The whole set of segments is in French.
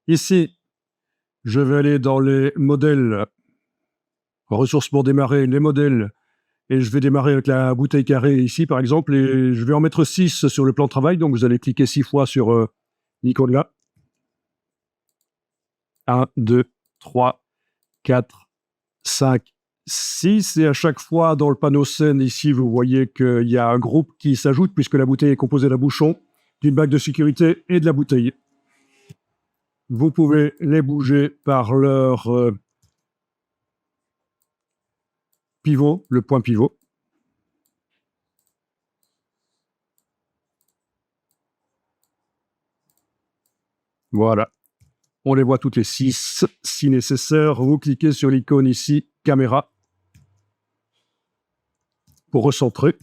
Ici, je vais aller dans les modèles, ressources pour démarrer, les modèles, et je vais démarrer avec la bouteille carrée ici, par exemple, et je vais en mettre 6 sur le plan de travail. Donc, vous allez cliquer 6 fois sur l'icône là. 1, 2, 3, 4, 5, 6. Et à chaque fois, dans le panneau scène, ici, vous voyez qu'il y a un groupe qui s'ajoute, puisque la bouteille est composée d'un bouchon, d'une bague de sécurité et de la bouteille. Vous pouvez les bouger par leur pivot, le point pivot. Voilà. On les voit toutes les 6. Si nécessaire, vous cliquez sur l'icône ici, caméra, pour recentrer.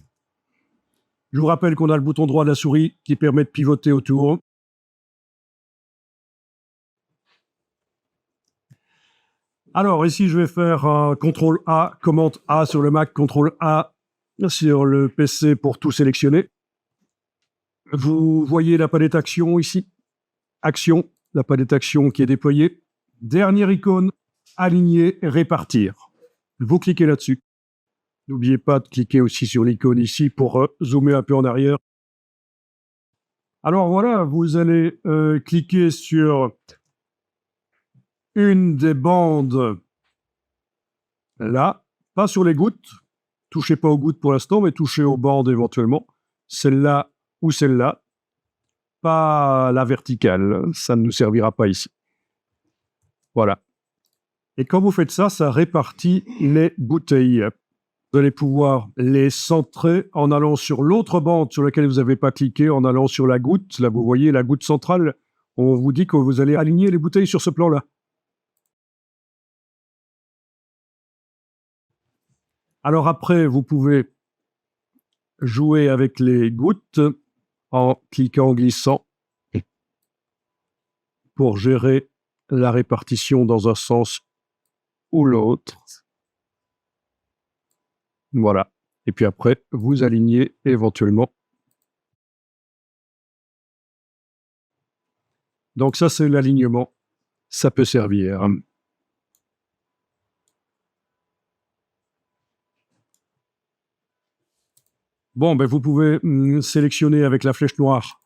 Je vous rappelle qu'on a le bouton droit de la souris qui permet de pivoter autour. Alors ici, je vais faire un CTRL A, commande A sur le Mac, CTRL A sur le PC pour tout sélectionner. Vous voyez la palette action ici. Action, la palette action qui est déployée. Dernière icône, aligner, répartir. Vous cliquez là-dessus. N'oubliez pas de cliquer aussi sur l'icône ici pour zoomer un peu en arrière. Alors voilà, vous allez cliquer sur une des bandes là, pas sur les gouttes. Touchez pas aux gouttes pour l'instant, mais touchez aux bandes éventuellement. Celle-là ou celle-là. Pas la verticale, ça ne nous servira pas ici. Voilà. Et quand vous faites ça, ça répartit les bouteilles. Vous allez pouvoir les centrer en allant sur l'autre bande sur laquelle vous n'avez pas cliqué, en allant sur la goutte. Là, vous voyez la goutte centrale. On vous dit que vous allez aligner les bouteilles sur ce plan-là. Alors après, vous pouvez jouer avec les gouttes en cliquant, en glissant, pour gérer la répartition dans un sens ou l'autre. Voilà. Et puis après, vous alignez éventuellement. Donc ça, c'est l'alignement. Ça peut servir. Bon, ben vous pouvez sélectionner avec la flèche noire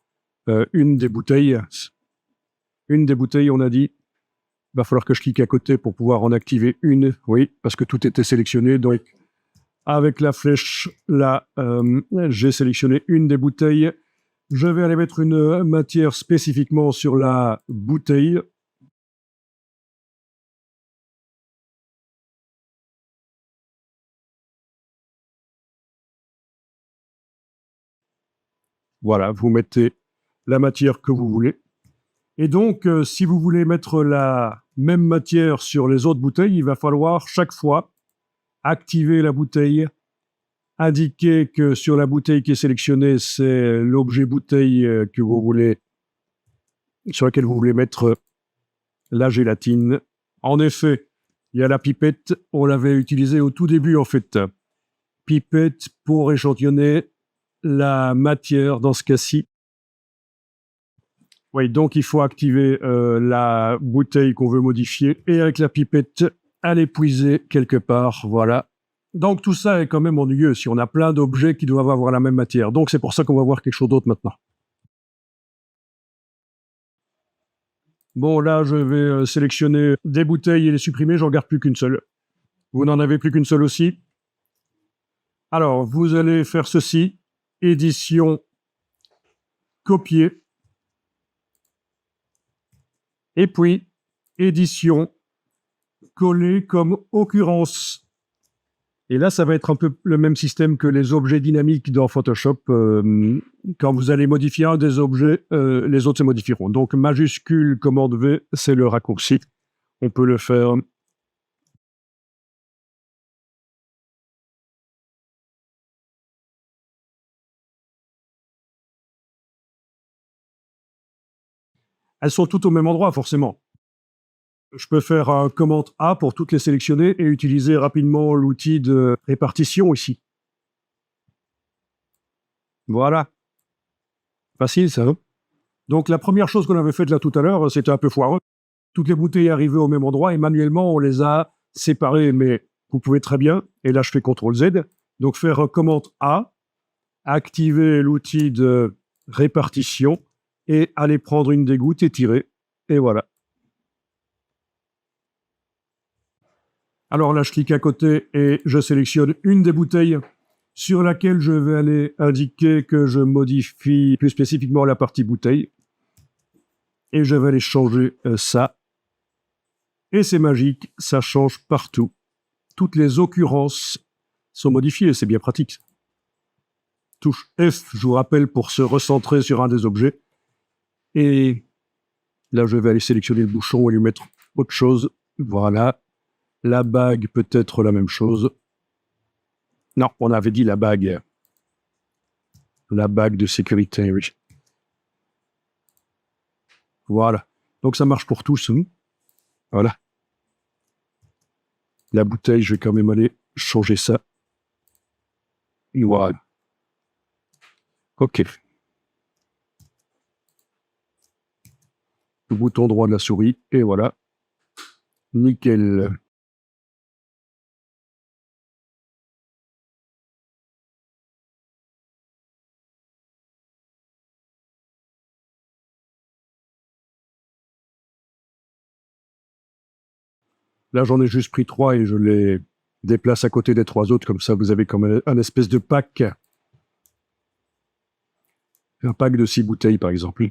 une des bouteilles. Une des bouteilles, on a dit. Il va falloir que je clique à côté pour pouvoir en activer une. Oui, parce que tout était sélectionné. Donc, avec la flèche là, j'ai sélectionné une des bouteilles. Je vais aller mettre une matière spécifiquement sur la bouteille. Voilà, vous mettez la matière que vous voulez. Et donc, si vous voulez mettre la même matière sur les autres bouteilles, il va falloir chaque fois activer la bouteille, indiquer que sur la bouteille qui est sélectionnée, c'est l'objet bouteille que vous voulez, sur laquelle vous voulez mettre la gélatine. En effet, il y a la pipette, on l'avait utilisée au tout début en fait. Pipette pour échantillonner la matière dans ce cas-ci. Oui, donc il faut activer la bouteille qu'on veut modifier et avec la pipette, à l'épuiser quelque part, voilà. Donc tout ça est quand même ennuyeux si on a plein d'objets qui doivent avoir la même matière. Donc c'est pour ça qu'on va voir quelque chose d'autre maintenant. Bon, là, je vais sélectionner des bouteilles et les supprimer, j'en garde plus qu'une seule. Vous n'en avez plus qu'une seule aussi. Alors, vous allez faire ceci, édition, copier, et puis édition, coller comme occurrence. Et là, ça va être un peu le même système que les objets dynamiques dans Photoshop. Quand vous allez modifier un des objets, les autres se modifieront. Donc, majuscule, commande V, c'est le raccourci. On peut le faire. Elles sont toutes au même endroit, forcément. Je peux faire un commande A pour toutes les sélectionner et utiliser rapidement l'outil de répartition ici. Voilà. Facile, ça. Donc, la première chose qu'on avait faite là tout à l'heure, c'était un peu foireux. toutes les bouteilles arrivaient au même endroit et manuellement, on les a séparées. Mais vous pouvez très bien, et là je fais CTRL-Z, donc faire commande A, activer l'outil de répartition et aller prendre une des gouttes et tirer. Et voilà. Alors là, je clique à côté et je sélectionne une des bouteilles sur laquelle je vais aller indiquer que je modifie plus spécifiquement la partie bouteille. Et je vais aller changer ça. Et c'est magique, ça change partout. Toutes les occurrences sont modifiées, c'est bien pratique. Touche F, je vous rappelle, pour se recentrer sur un des objets. Et là, je vais aller sélectionner le bouchon et lui mettre autre chose. Voilà. La bague peut être la même chose. Non, on avait dit la bague. La bague de sécurité, oui. Voilà. Donc ça marche pour tous. Voilà. La bouteille, je vais quand même aller changer ça. Et voilà. OK. Le bouton droit de la souris, et voilà. Nickel. Là, j'en ai juste pris 3 et je les déplace à côté des 3 autres. Comme ça, vous avez comme un espèce de pack. Un pack de 6 bouteilles, par exemple.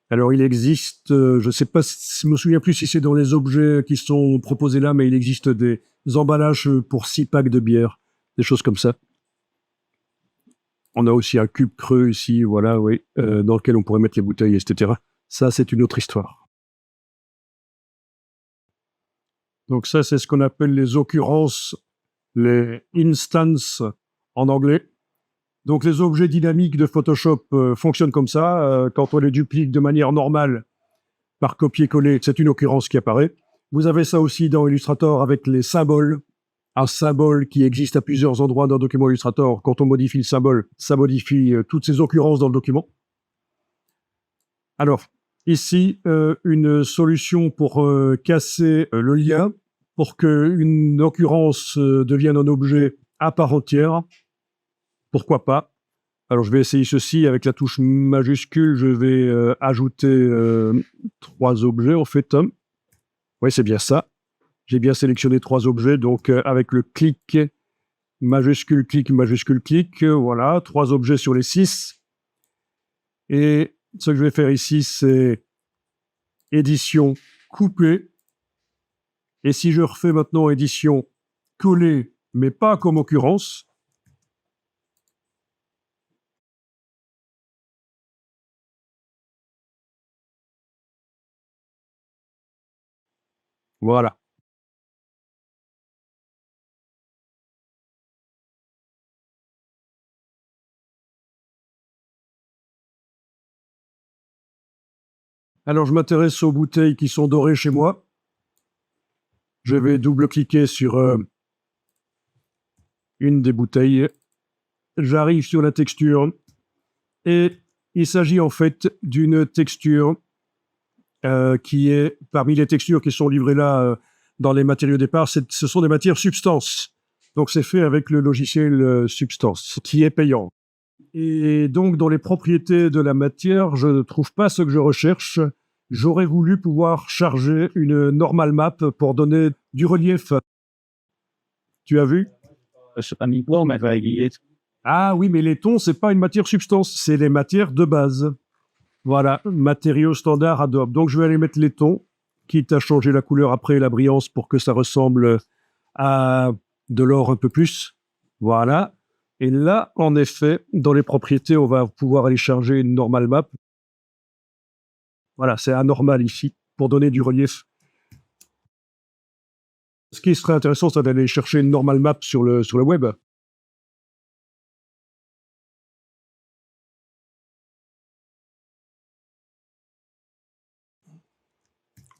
Alors, il existe, je ne sais pas, je me souviens plus si c'est dans les objets qui sont proposés là, mais il existe des emballages pour 6 packs de bière, des choses comme ça. On a aussi un cube creux ici, voilà, oui, dans lequel on pourrait mettre les bouteilles, etc. Ça, c'est une autre histoire. Donc ça, c'est ce qu'on appelle les occurrences, les instances en anglais. Donc les objets dynamiques de Photoshop fonctionnent comme ça. Quand on les duplique de manière normale, par copier-coller, c'est une occurrence qui apparaît. Vous avez ça aussi dans Illustrator avec les symboles. Un symbole qui existe à plusieurs endroits dans le document Illustrator. Quand on modifie le symbole, ça modifie toutes ces occurrences dans le document. Alors, ici, une solution pour casser le lien, pour qu'une occurrence devienne un objet à part entière. Pourquoi pas? Alors, je vais essayer ceci avec la touche majuscule. Je vais ajouter 3 objets, en fait. Oui, c'est bien ça. J'ai bien sélectionné 3 objets. Donc, avec le clic, majuscule, clic, voilà, 3 objets sur les 6. Et ce que je vais faire ici, c'est édition coupée. Et si je refais maintenant édition collée, mais pas comme occurrence, voilà. Alors, je m'intéresse aux bouteilles qui sont dorées chez moi. Je vais double-cliquer sur une des bouteilles. J'arrive sur la texture. Et il s'agit en fait d'une texture qui est, parmi les textures qui sont livrées là dans les matériaux départ, ce sont des matières substances. Donc, c'est fait avec le logiciel Substance, qui est payant. Et donc, dans les propriétés de la matière, je ne trouve pas ce que je recherche. J'aurais voulu pouvoir charger une normal map pour donner du relief. Tu as vu? Ah oui, mais les tons, c'est pas une matière substance, c'est les matières de base. Voilà, matériaux standards Adobe. Donc, je vais aller mettre les tons, quitte à changer la couleur après la brillance pour que ça ressemble à de l'or un peu plus. Voilà. Et là, en effet, dans les propriétés, on va pouvoir aller charger une normal map. Voilà, c'est anormal ici, pour donner du relief. Ce qui serait intéressant, c'est d'aller chercher une normal map sur le web.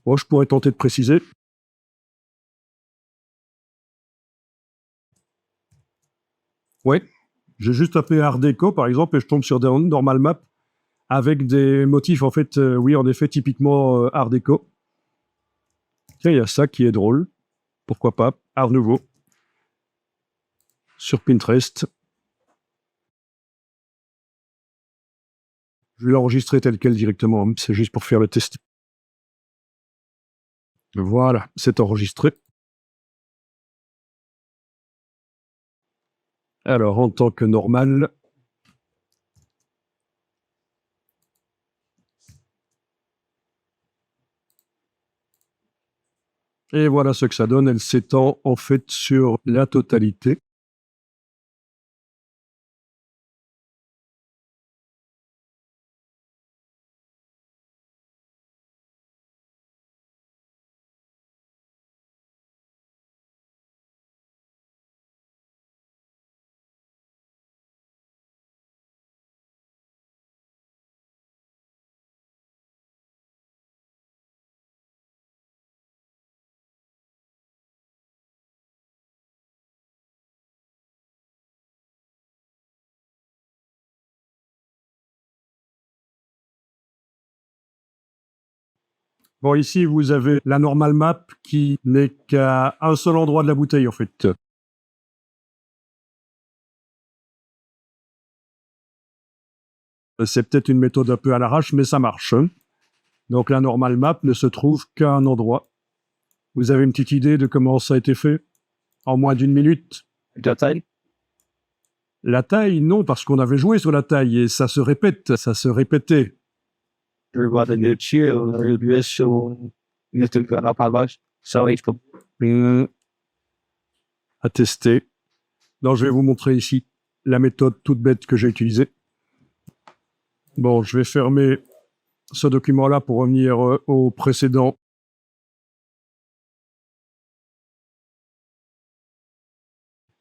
Bon, je pourrais tenter de préciser. Ouais, j'ai juste tapé Art Deco, par exemple, et je tombe sur des normal map avec des motifs, en fait, oui, en effet, typiquement art déco. Tiens, il y a ça qui est drôle. Pourquoi pas? Art nouveau. Sur Pinterest. Je vais l'enregistrer tel quel directement, hein. C'est juste pour faire le test. Voilà, c'est enregistré. Alors, en tant que normal, et voilà ce que ça donne. Elle s'étend en fait sur la totalité. Bon, ici, vous avez la normal map qui n'est qu'à un seul endroit de la bouteille, en fait. C'est peut-être une méthode un peu à l'arrache, mais ça marche, hein. Donc, la normal map ne se trouve qu'à un endroit. Vous avez une petite idée de comment ça a été fait? En moins d'une minute? La taille? La taille, non, parce qu'on avait joué sur la taille et ça se répète, ça se répétait. Je vois de l'étier, le US, il était à la page. Ça va être comme. À tester. Non, je vais vous montrer ici la méthode toute bête que j'ai utilisée. Bon, je vais fermer ce document-là pour revenir au précédent.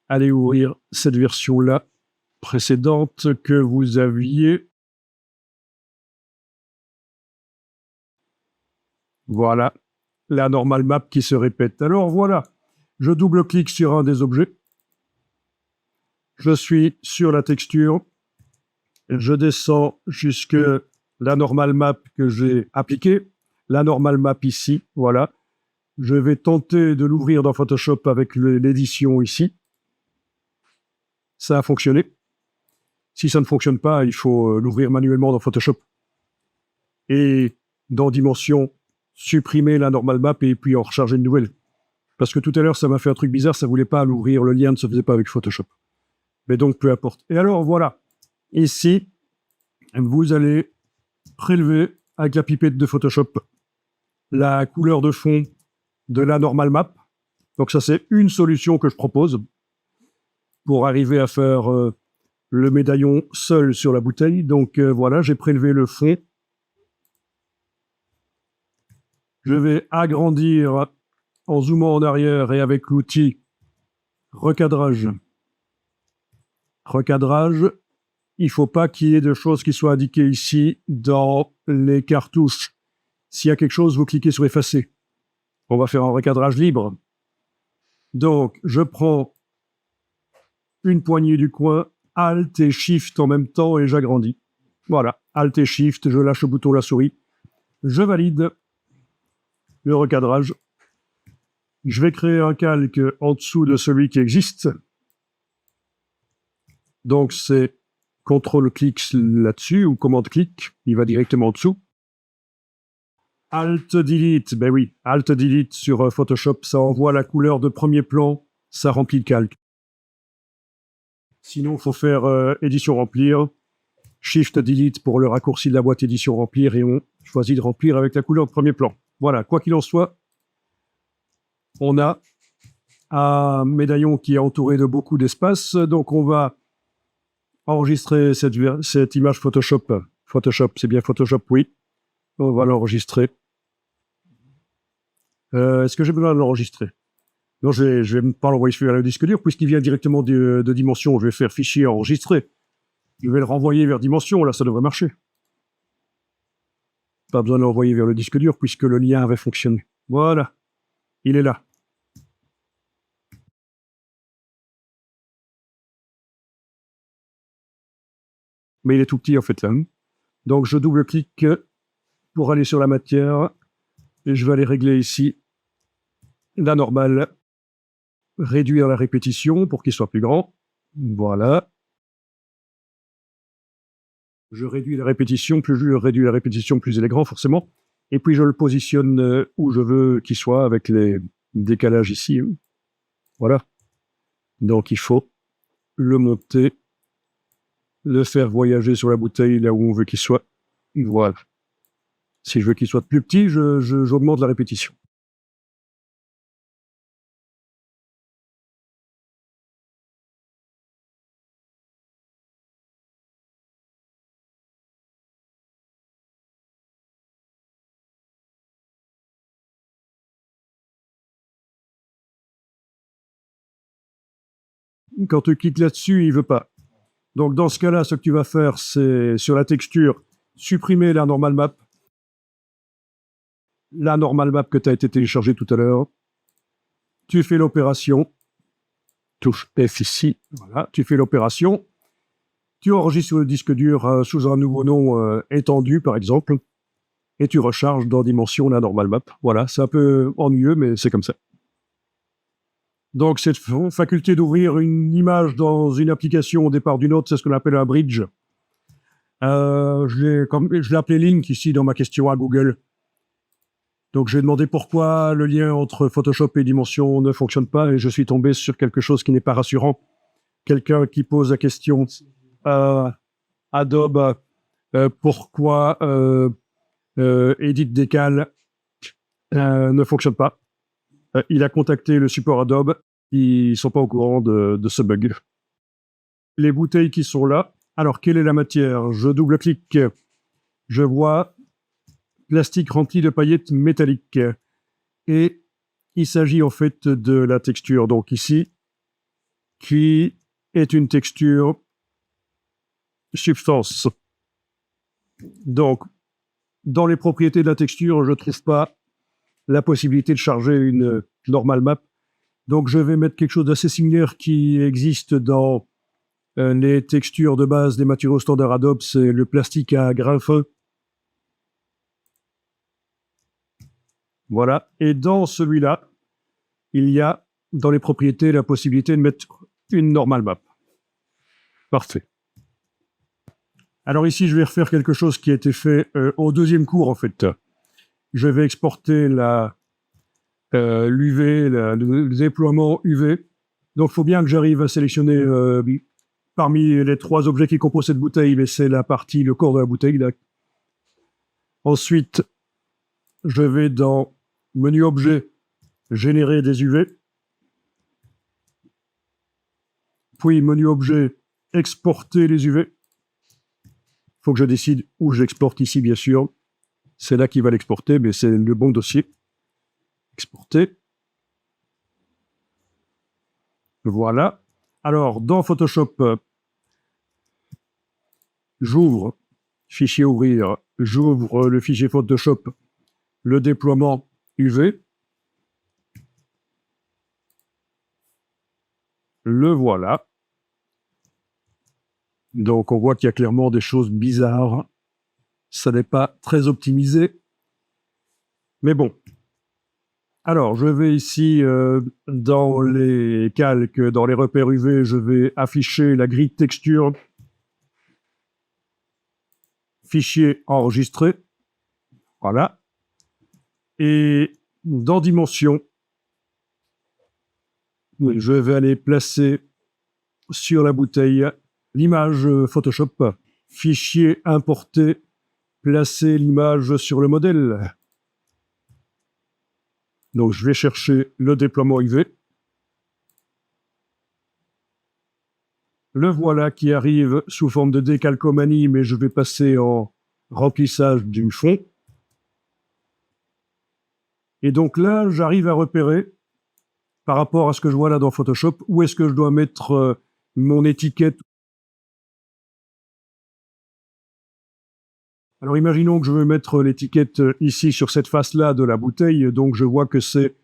Allez ouvrir cette version-là précédente que vous aviez. Voilà, la normal map qui se répète. Alors voilà, je double-clique sur un des objets. Je suis sur la texture. Je descends jusque la normal map que j'ai appliquée. La normal map ici, voilà. Je vais tenter de l'ouvrir dans Photoshop avec l'édition ici. Ça a fonctionné. Si ça ne fonctionne pas, il faut l'ouvrir manuellement dans Photoshop. Et dans Dimension, supprimer la normal map et puis en recharger une nouvelle. Parce que tout à l'heure, ça m'a fait un truc bizarre, ça voulait pas l'ouvrir, le lien ne se faisait pas avec Photoshop. Mais donc, peu importe. Et alors, voilà. Ici, vous allez prélever avec la pipette de Photoshop la couleur de fond de la normal map. Donc ça, c'est une solution que je propose pour arriver à faire le médaillon seul sur la bouteille. Donc voilà, j'ai prélevé le fond. Je vais agrandir en zoomant en arrière et avec l'outil recadrage. Recadrage, il ne faut pas qu'il y ait de choses qui soient indiquées ici dans les cartouches. S'il y a quelque chose, vous cliquez sur effacer. On va faire un recadrage libre. Donc, je prends une poignée du coin, Alt et Shift en même temps et j'agrandis. Voilà, Alt et Shift, je lâche le bouton de la souris. Je valide le recadrage. Je vais créer un calque en dessous de celui qui existe. Donc, c'est CTRL-clic là-dessus ou commande-clic. Il va directement en dessous. Alt-Delete, ben oui, Alt-Delete sur Photoshop, ça envoie la couleur de premier plan, ça remplit le calque. Sinon, il faut faire édition remplir, Shift-Delete pour le raccourci de la boîte édition remplir et on choisit de remplir avec la couleur de premier plan. Voilà, quoi qu'il en soit, on a un médaillon qui est entouré de beaucoup d'espace, donc on va enregistrer cette image Photoshop. Photoshop, c'est bien Photoshop, oui. On va l'enregistrer. Est-ce que j'ai besoin de l'enregistrer? Non, je vais pas l'envoyer sur le disque dur puisqu'il vient directement de Dimension. Je vais faire fichier enregistré. Je vais le renvoyer vers Dimension. Là, ça devrait marcher. Pas besoin de l'envoyer vers le disque dur puisque le lien avait fonctionné. Voilà. Il est là. Mais il est tout petit en fait là. Donc, je double-clique pour aller sur la matière et je vais aller régler ici la normale, réduire la répétition pour qu'il soit plus grand. Voilà. Je réduis la répétition, plus je réduis la répétition, plus il est grand forcément. Et puis je le positionne où je veux qu'il soit avec les décalages ici. Voilà. Donc il faut le monter, le faire voyager sur la bouteille là où on veut qu'il soit. Voilà. Si je veux qu'il soit plus petit, j'augmente la répétition. Quand tu cliques là-dessus, il veut pas. Donc dans ce cas-là, ce que tu vas faire, c'est sur la texture, supprimer la normal map. La normal map que tu as été téléchargée tout à l'heure. Tu fais l'opération. Touche F ici. Voilà, tu fais l'opération. Tu enregistres sur le disque dur sous un nouveau nom étendu, par exemple, et tu recharges dans Dimension la normal map. Voilà, c'est un peu ennuyeux, mais c'est comme ça. Donc, cette faculté d'ouvrir une image dans une application au départ d'une autre, c'est ce qu'on appelle un bridge. Je l'ai appelé Link ici dans ma question à Google. Donc, j'ai demandé pourquoi le lien entre Photoshop et Dimension ne fonctionne pas, et je suis tombé sur quelque chose qui n'est pas rassurant. Quelqu'un qui pose la question Adobe, pourquoi Edit Décal ne fonctionne pas. Il a contacté le support Adobe, ils ne sont pas au courant de ce bug. Les bouteilles qui sont là, alors quelle est la matière? Je double-clique, je vois plastique rempli de paillettes métalliques. Et il s'agit en fait de la texture, donc ici, qui est une texture substance. Donc, dans les propriétés de la texture, je ne trouve pas la possibilité de charger une normal map. Donc, je vais mettre quelque chose d'assez similaire qui existe dans les textures de base des matériaux standards Adobe, c'est le plastique à grain fin. Voilà. Et dans celui-là, il y a dans les propriétés la possibilité de mettre une normal map. Parfait. Alors ici, je vais refaire quelque chose qui a été fait au deuxième cours, en fait. Je vais exporter l'UV, le déploiement UV. Donc, il faut bien que j'arrive à sélectionner parmi les 3 objets qui composent cette bouteille, mais c'est la partie, le corps de la bouteille. Là. Ensuite, je vais dans Menu Objet, Générer des UV. Puis, Menu Objet, Exporter les UV. Il faut que je décide où j'exporte ici, bien sûr. C'est là qu'il va l'exporter, mais c'est le bon dossier. Exporter. Voilà. Alors, dans Photoshop, j'ouvre, fichier ouvrir, j'ouvre le fichier Photoshop, le déploiement UV. Le voilà. Donc, on voit qu'il y a clairement des choses bizarres. Ça n'est pas très optimisé. Mais bon. Alors, je vais ici dans les calques, dans les repères UV, je vais afficher la grille texture. Fichier enregistré. Voilà. Et dans Dimension, je vais aller placer sur la bouteille l'image Photoshop. Fichier importé, placer l'image sur le modèle. Donc, je vais chercher le déploiement UV. Le voilà qui arrive sous forme de décalcomanie, mais je vais passer en remplissage du fond. Et donc là, j'arrive à repérer, par rapport à ce que je vois là dans Photoshop, où est-ce que je dois mettre mon étiquette. Alors imaginons que je veux mettre l'étiquette ici sur cette face-là de la bouteille, donc je vois que c'est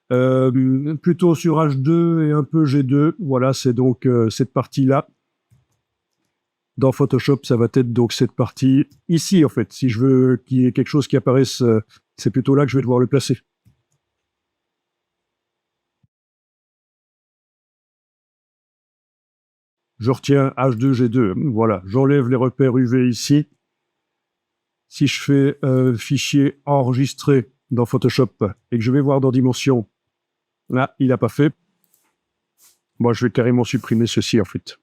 plutôt sur H2 et un peu G2. Voilà, c'est donc cette partie-là. dans Photoshop, ça va être donc cette partie ici, en fait. Si je veux qu'il y ait quelque chose qui apparaisse, c'est plutôt là que je vais devoir le placer. Je retiens H2G2. Voilà, j'enlève les repères UV ici. Si je fais fichier enregistré dans Photoshop et que je vais voir dans Dimension, là, il n'a pas fait. Moi, je vais carrément supprimer ceci, en fait.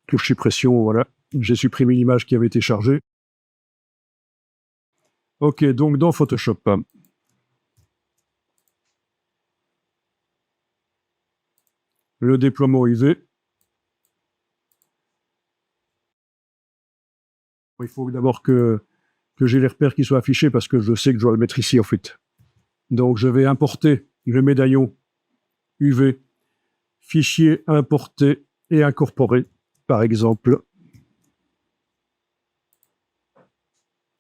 Touche suppression, voilà. J'ai supprimé l'image qui avait été chargée. Ok, donc dans Photoshop, le déploiement UV. Il faut d'abord que j'ai les repères qui soient affichés parce que je sais que je dois le mettre ici, en fait. Donc, je vais importer le médaillon UV, fichier importé et incorporé, par exemple.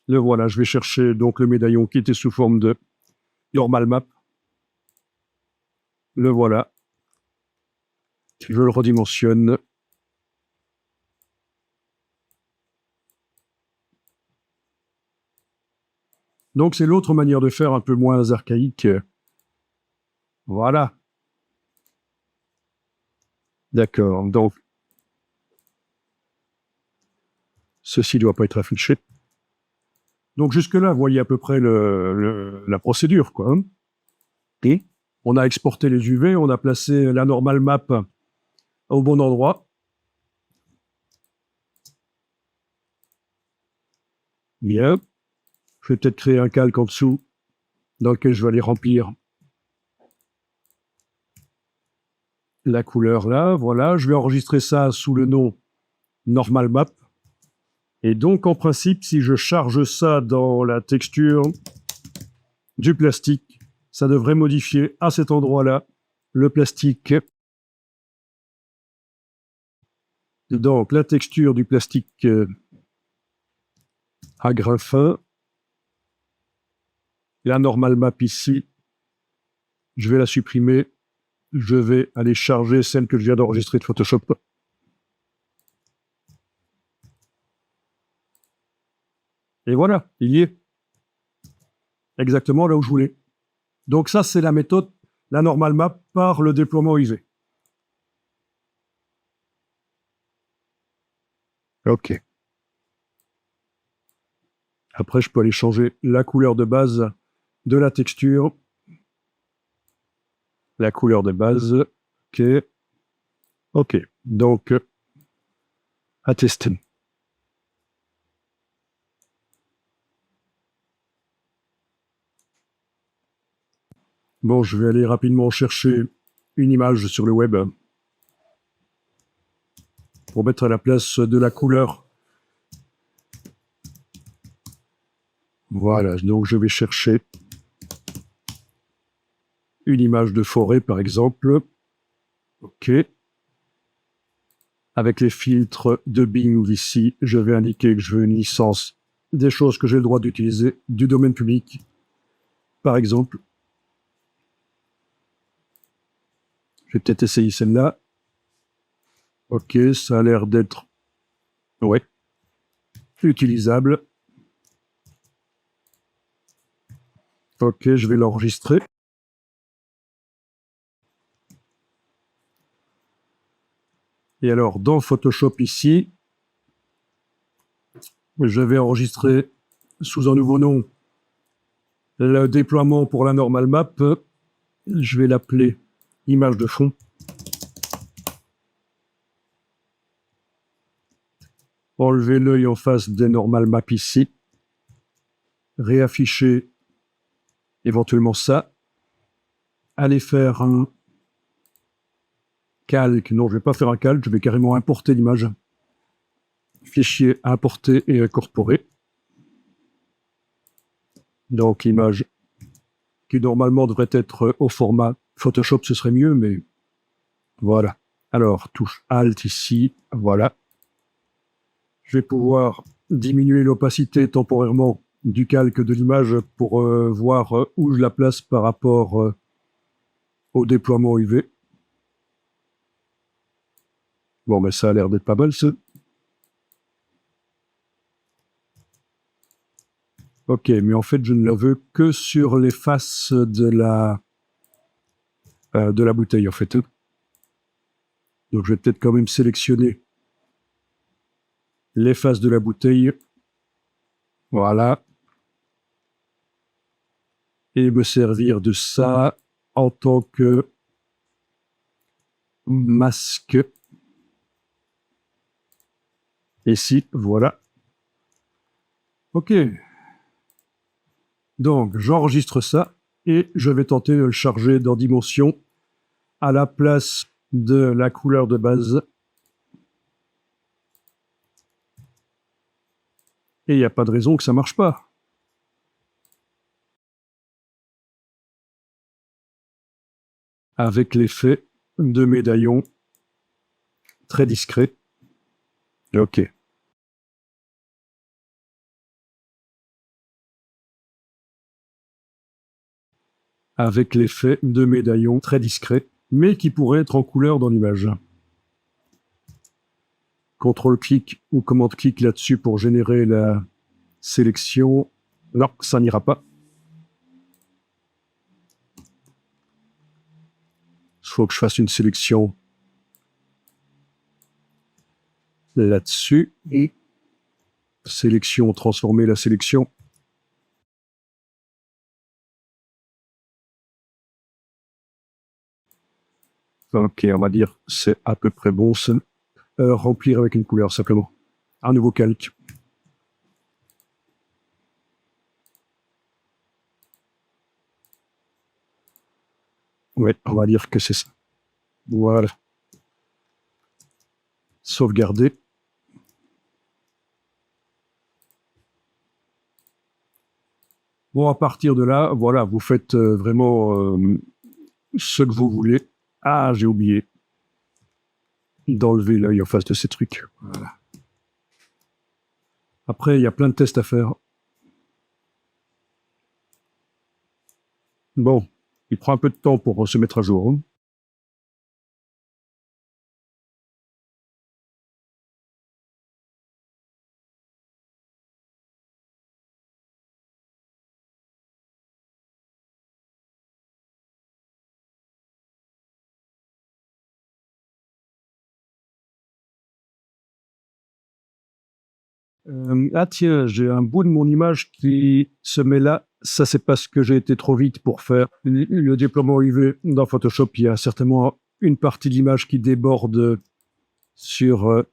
Le voilà, je vais chercher donc le médaillon qui était sous forme de normal map. Le voilà. Je le redimensionne. Donc, c'est l'autre manière de faire, un peu moins archaïque. Voilà. D'accord. Donc, ceci ne doit pas être affiché. Donc, jusque-là, vous voyez à peu près la procédure, quoi. Et on a exporté les UV, on a placé la normal map au bon endroit. Bien. Je vais peut-être créer un calque en dessous dans lequel je vais aller remplir la couleur là. Voilà, je vais enregistrer ça sous le nom normal map. Et donc, en principe, si je charge ça dans la texture du plastique, ça devrait modifier à cet endroit-là le plastique. Donc, la texture du plastique à grain fin. La normal map ici, je vais la supprimer. Je vais aller charger celle que je viens d'enregistrer de Photoshop. Et voilà, il y est. Exactement là où je voulais. Donc ça, c'est la méthode, la normal map par le déploiement UV. OK. Après, je peux aller changer la couleur de base de la texture. La couleur de base. OK. OK. Donc, à tester. Bon, je vais aller rapidement chercher une image sur le web pour mettre à la place de la couleur. Voilà, donc je vais chercher une image de forêt, par exemple. OK. Avec les filtres de Bing ici, je vais indiquer que je veux une licence des choses que j'ai le droit d'utiliser du domaine public, par exemple. Je vais peut-être essayer celle-là. OK, ça a l'air d'être... Ouais. Utilisable. OK, je vais l'enregistrer. Et alors, dans Photoshop ici, je vais enregistrer sous un nouveau nom le déploiement pour la normal map. Je vais l'appeler image de fond. Enlever l'œil en face des normal maps ici. Réafficher éventuellement ça. Aller faire un calque. Non, je ne vais pas faire un calque, je vais carrément importer l'image. Fichier importer et incorporer. Donc, image qui normalement devrait être au format Photoshop, ce serait mieux, mais voilà. Alors, touche Alt ici, voilà. Je vais pouvoir diminuer l'opacité temporairement du calque de l'image pour voir où je la place par rapport au déploiement UV. Bon, mais ça a l'air d'être pas mal, ça. Ok, mais en fait, je ne la veux que sur les faces de la bouteille, en fait. Donc, je vais peut-être quand même sélectionner les faces de la bouteille. Voilà. Et me servir de ça en tant que masque. Ici, voilà. Ok. Donc, j'enregistre ça et je vais tenter de le charger dans Dimension à la place de la couleur de base. Et il n'y a pas de raison que ça marche pas. Avec l'effet de médaillon très discret. Ok. Avec l'effet de médaillon très discret, mais qui pourrait être en couleur dans l'image. CTRL-clic ou commande-clic là-dessus pour générer la sélection. Non, ça n'ira pas. Il faut que je fasse une sélection là-dessus. Et sélection, transformer la sélection. Ok, on va dire c'est à peu près bon. Remplir avec une couleur simplement. Un nouveau calque. Ouais, on va dire que c'est ça. Voilà. Sauvegarder. Bon, à partir de là, voilà, vous faites vraiment ce que vous voulez. Ah, j'ai oublié d'enlever l'œil en face de ces trucs. Voilà. Après, il y a plein de tests à faire. Bon, il prend un peu de temps pour se mettre à jour. Hein. Ah tiens, j'ai un bout de mon image qui se met là. Ça, c'est parce que j'ai été trop vite pour faire le déploiement UV dans Photoshop. Il y a certainement une partie de l'image qui déborde sur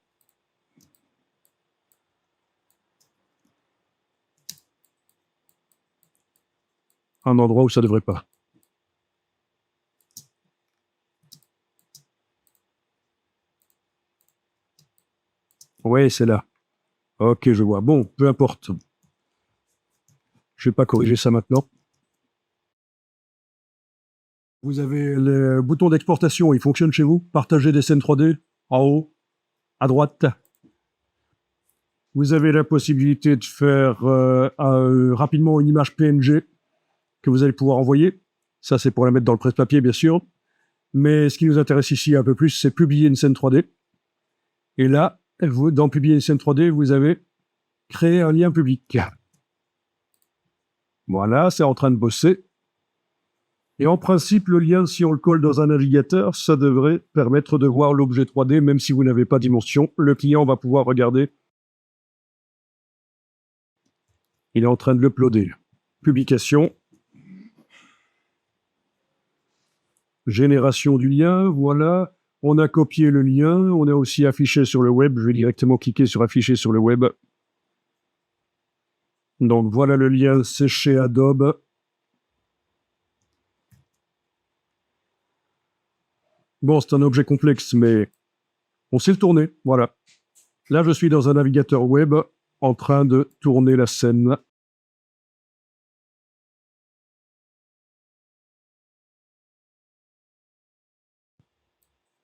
un endroit où ça devrait pas. Oui, c'est là. Ok, je vois. Bon, peu importe. Je vais pas corriger ça maintenant. Vous avez le bouton d'exportation, il fonctionne chez vous. Partager des scènes 3D, en haut, à droite. Vous avez la possibilité de faire rapidement une image PNG que vous allez pouvoir envoyer. Ça, c'est pour la mettre dans le presse-papier, bien sûr. Mais ce qui nous intéresse ici un peu plus, c'est publier une scène 3D. Et là, dans publier une scène 3D, vous avez créé un lien public. Voilà, c'est en train de bosser. Et en principe, le lien, si on le colle dans un navigateur, ça devrait permettre de voir l'objet 3D, même si vous n'avez pas Dimension. Le client va pouvoir regarder. Il est en train de l'uploader. Publication. Génération du lien, voilà. On a copié le lien, on a aussi affiché sur le web. Je vais directement cliquer sur afficher sur le web. Donc voilà le lien, c'est chez Adobe. Bon, c'est un objet complexe, mais on sait le tourner, voilà. Là, je suis dans un navigateur web en train de tourner la scène.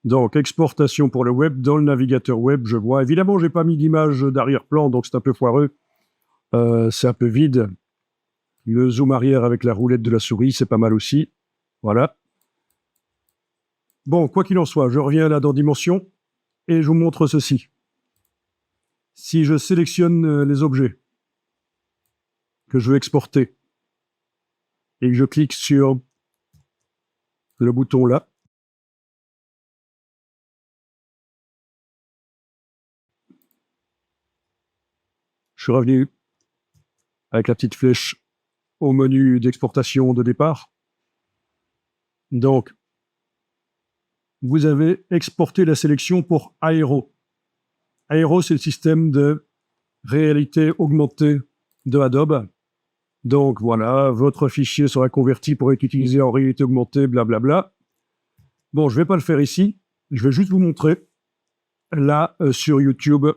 Donc, exportation pour le web. Dans le navigateur web, je vois. Évidemment, j'ai pas mis d'image d'arrière-plan, donc c'est un peu foireux. C'est un peu vide. Le zoom arrière avec la roulette de la souris, c'est pas mal aussi. Voilà. Bon, quoi qu'il en soit, je reviens là dans Dimension et je vous montre ceci. Si je sélectionne les objets que je veux exporter et que je clique sur le bouton là, je suis revenu avec la petite flèche au menu d'exportation de départ. Donc, vous avez exporté la sélection pour Aero. Aero, c'est le système de réalité augmentée de Adobe. Donc voilà, votre fichier sera converti pour être utilisé en réalité augmentée, blablabla. Bon, je ne vais pas le faire ici. Je vais juste vous montrer, là, sur YouTube,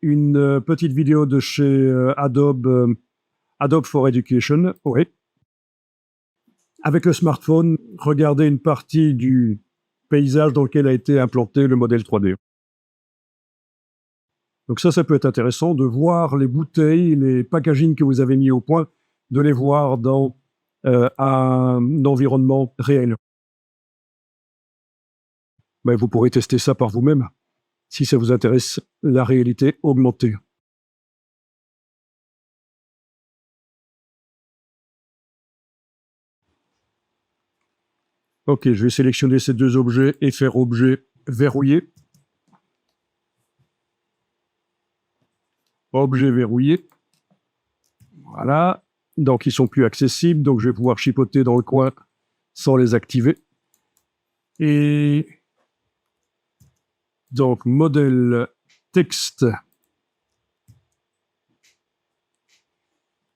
une petite vidéo de chez Adobe, Adobe for Education. Oui. Avec le smartphone, regardez une partie du paysage dans lequel a été implanté le modèle 3D. Donc ça peut être intéressant de voir les bouteilles, les packaging que vous avez mis au point, de les voir dans un environnement réel. Mais vous pourrez tester ça par vous-même, si ça vous intéresse, la réalité augmentée. Ok, je vais sélectionner ces deux objets et faire objet verrouillé. Objet verrouillé. Voilà. Donc, ils sont plus accessibles, donc je vais pouvoir chipoter dans le coin sans les activer. Et donc, modèle texte.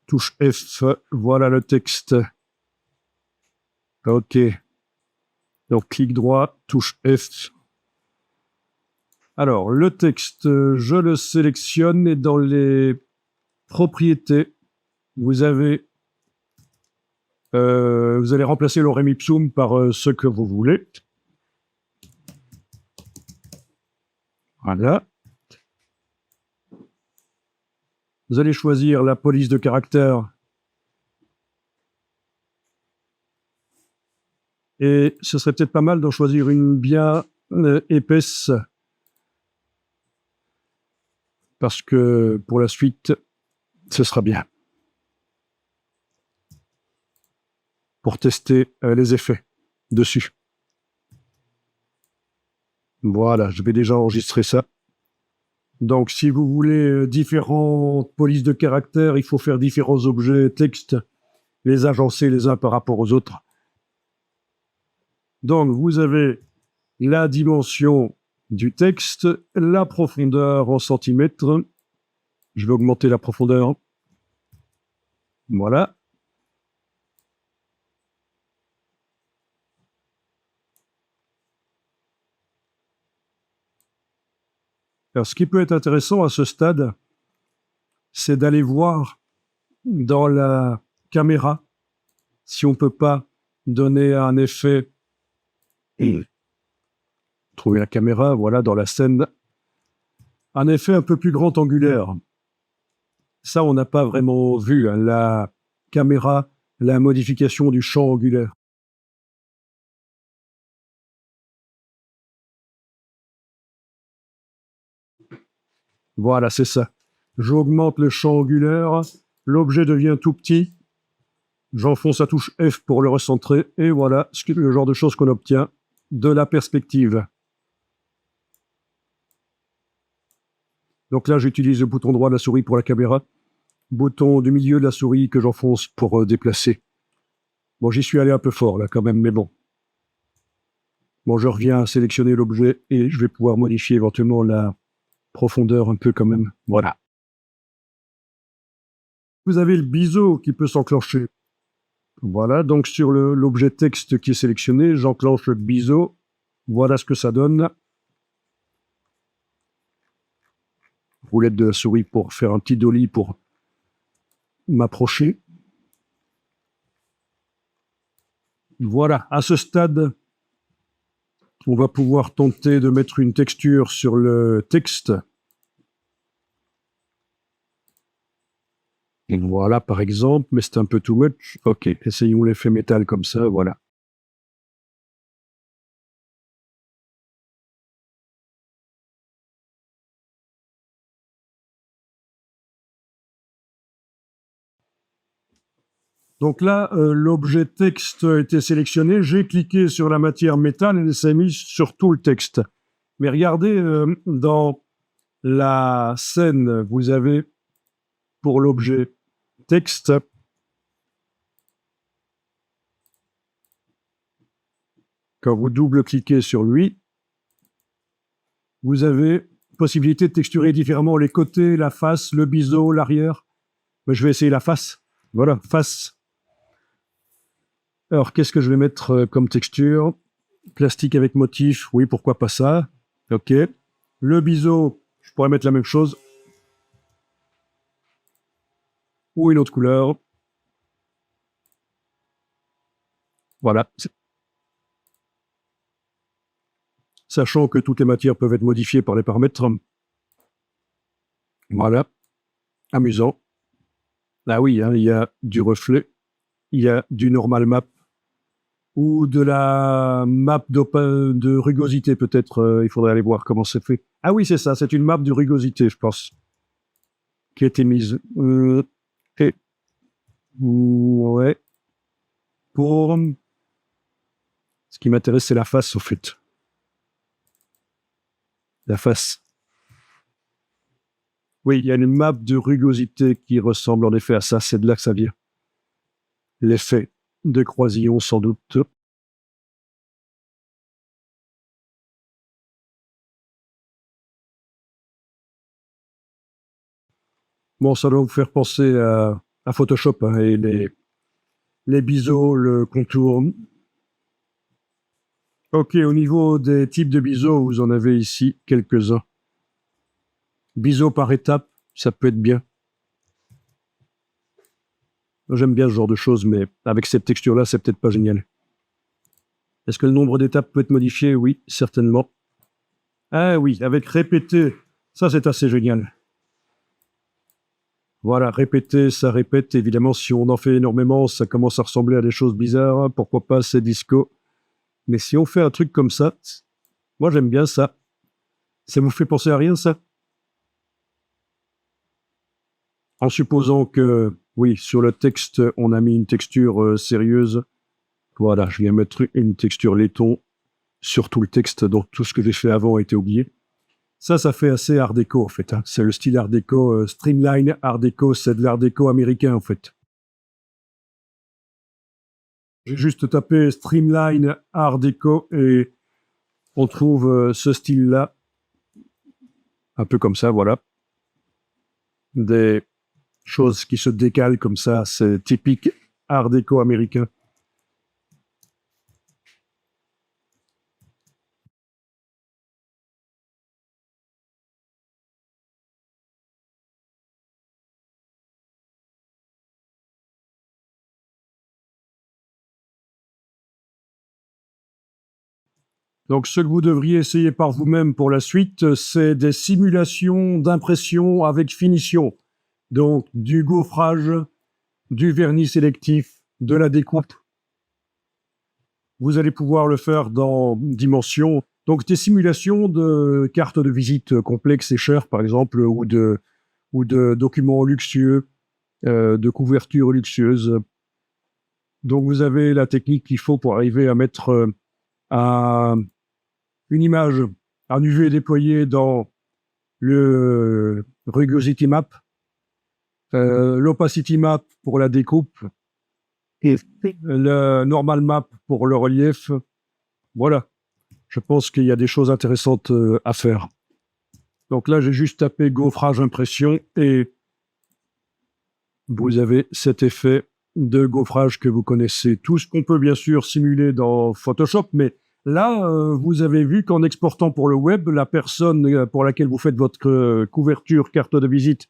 Touche F, voilà le texte. Ok. Donc, clic droit, touche F. Alors, le texte, je le sélectionne et dans les propriétés, vous allez remplacer l'orem ipsum par ce que vous voulez. Voilà. Vous allez choisir la police de caractère. Et ce serait peut-être pas mal d'en choisir une bien épaisse. Parce que pour la suite, ce sera bien. Pour tester les effets dessus. Voilà, je vais déjà enregistrer ça. Donc, si vous voulez différentes polices de caractère, il faut faire différents objets texte, les agencer les uns par rapport aux autres. Donc, vous avez la dimension du texte, la profondeur en centimètres. Je vais augmenter la profondeur. Voilà. Alors, ce qui peut être intéressant à ce stade, c'est d'aller voir dans la caméra si on ne peut pas donner un effet. Trouver la caméra, voilà, dans la scène. Un effet un peu plus grand angulaire. Ça, on n'a pas vraiment vu, hein, la caméra, la modification du champ angulaire. Voilà, c'est ça. J'augmente le champ angulaire, l'objet devient tout petit, j'enfonce la touche F pour le recentrer, et voilà le genre de choses qu'on obtient de la perspective. Donc là, j'utilise le bouton droit de la souris pour la caméra, bouton du milieu de la souris que j'enfonce pour déplacer. Bon, j'y suis allé un peu fort là quand même, mais bon. Bon, je reviens à sélectionner l'objet et je vais pouvoir modifier éventuellement la profondeur un peu quand même. Voilà. Vous avez le biseau qui peut s'enclencher. Voilà, donc sur l'objet texte qui est sélectionné, j'enclenche le biseau. Voilà ce que ça donne. Roulette de la souris pour faire un petit dolly pour m'approcher. Voilà, à ce stade, on va pouvoir tenter de mettre une texture sur le texte. Voilà, par exemple, mais c'est un peu too much. Ok, essayons l'effet métal comme ça, voilà. Donc là, l'objet texte a été sélectionné. J'ai cliqué sur la matière métal et elle s'est mise sur tout le texte. Mais regardez, dans la scène, vous avez pour l'objet texte, quand vous double-cliquez sur lui, vous avez possibilité de texturer différemment les côtés, la face, le biseau, l'arrière. Mais je vais essayer la face. Voilà, face. Alors, qu'est-ce que je vais mettre comme texture? Plastique avec motif, oui, pourquoi pas ça. Ok. Le biseau, je pourrais mettre la même chose. Ou une autre couleur. Voilà. Sachant que toutes les matières peuvent être modifiées par les paramètres. Voilà. Amusant. Ah oui, hein, il y a du reflet, il y a du normal map, ou de la map de rugosité peut-être. Il faudrait aller voir comment c'est fait. Ah oui, c'est ça, c'est une map de rugosité, je pense, qui a été mise. Et ouais. Pour ce qui m'intéresse, c'est la face, au fait. La face. Oui, il y a une map de rugosité qui ressemble en effet à ça. C'est de là que ça vient. L'effet de croisillon, sans doute. Bon, ça doit vous faire penser à Photoshop, hein, et les biseaux, le contour. Ok, au niveau des types de biseaux, vous en avez ici quelques-uns. Biseaux par étape, ça peut être bien. J'aime bien ce genre de choses, mais avec cette texture-là, c'est peut-être pas génial. Est-ce que le nombre d'étapes peut être modifié? Oui, certainement. Ah oui, avec répéter, ça c'est assez génial. Voilà, répéter, ça répète. Évidemment, si on en fait énormément, ça commence à ressembler à des choses bizarres. Pourquoi pas, c'est disco. Mais si on fait un truc comme ça, moi j'aime bien ça. Ça vous fait penser à rien, ça? En supposant que, oui, sur le texte, on a mis une texture sérieuse. Voilà, je viens mettre une texture laiton sur tout le texte, donc tout ce que j'ai fait avant a été oublié. Ça fait assez art déco, en fait. Hein. C'est le style art déco, streamline art déco, c'est de l'art déco américain, en fait. J'ai juste tapé streamline art déco et on trouve ce style-là, un peu comme ça, voilà. Des choses qui se décalent comme ça, c'est typique art déco américain. Donc, ce que vous devriez essayer par vous-même pour la suite, c'est des simulations d'impression avec finition. Donc, du gaufrage, du vernis sélectif, de la découpe. Vous allez pouvoir le faire dans Dimension. Donc, des simulations de cartes de visite complexes et chères, par exemple, ou de documents luxueux, de couvertures luxueuses. Donc, vous avez la technique qu'il faut pour arriver à mettre une image en UV déployée dans le Rugosity Map, l'Opacity Map pour la découpe, et le Normal Map pour le relief. Voilà. Je pense qu'il y a des choses intéressantes à faire. Donc là, j'ai juste tapé gaufrage impression et vous avez cet effet de gaufrage que vous connaissez. Tout ce qu'on peut bien sûr simuler dans Photoshop, mais là, vous avez vu qu'en exportant pour le web, la personne pour laquelle vous faites votre couverture, carte de visite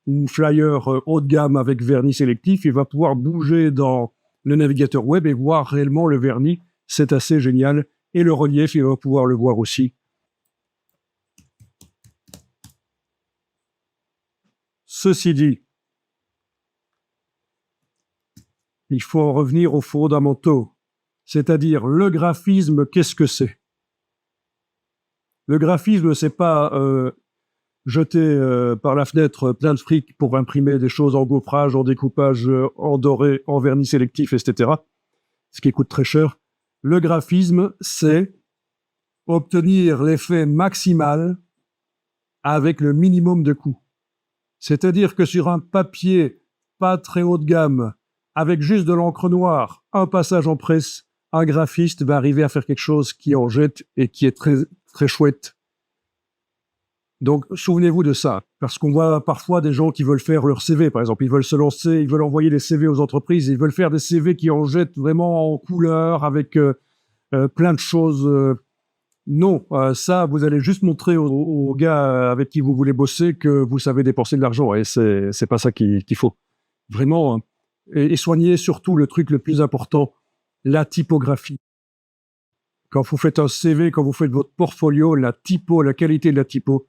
ou flyer haut de gamme avec vernis sélectif, il va pouvoir bouger dans le navigateur web et voir réellement le vernis. C'est assez génial. Et le relief, il va pouvoir le voir aussi. Ceci dit, il faut en revenir aux fondamentaux, c'est-à-dire le graphisme, qu'est-ce que c'est? Le graphisme, c'est pas jeter par la fenêtre plein de fric pour imprimer des choses en gaufrage, en découpage, en doré, en vernis sélectif, etc. Ce qui coûte très cher. Le graphisme, c'est obtenir l'effet maximal avec le minimum de coûts. C'est-à-dire que sur un papier pas très haut de gamme, avec juste de l'encre noire, un passage en presse, un graphiste va arriver à faire quelque chose qui en jette et qui est très, très chouette. Donc, souvenez-vous de ça, parce qu'on voit parfois des gens qui veulent faire leur CV, par exemple. Ils veulent se lancer, ils veulent envoyer des CV aux entreprises, ils veulent faire des CV qui en jettent vraiment en couleur, avec plein de choses. Non, ça, vous allez juste montrer aux gars avec qui vous voulez bosser que vous savez dépenser de l'argent, et c'est pas ça qu'il faut. Vraiment, hein. Et soignez surtout le truc le plus important, la typographie. Quand vous faites un CV, quand vous faites votre portfolio, la qualité de la typo,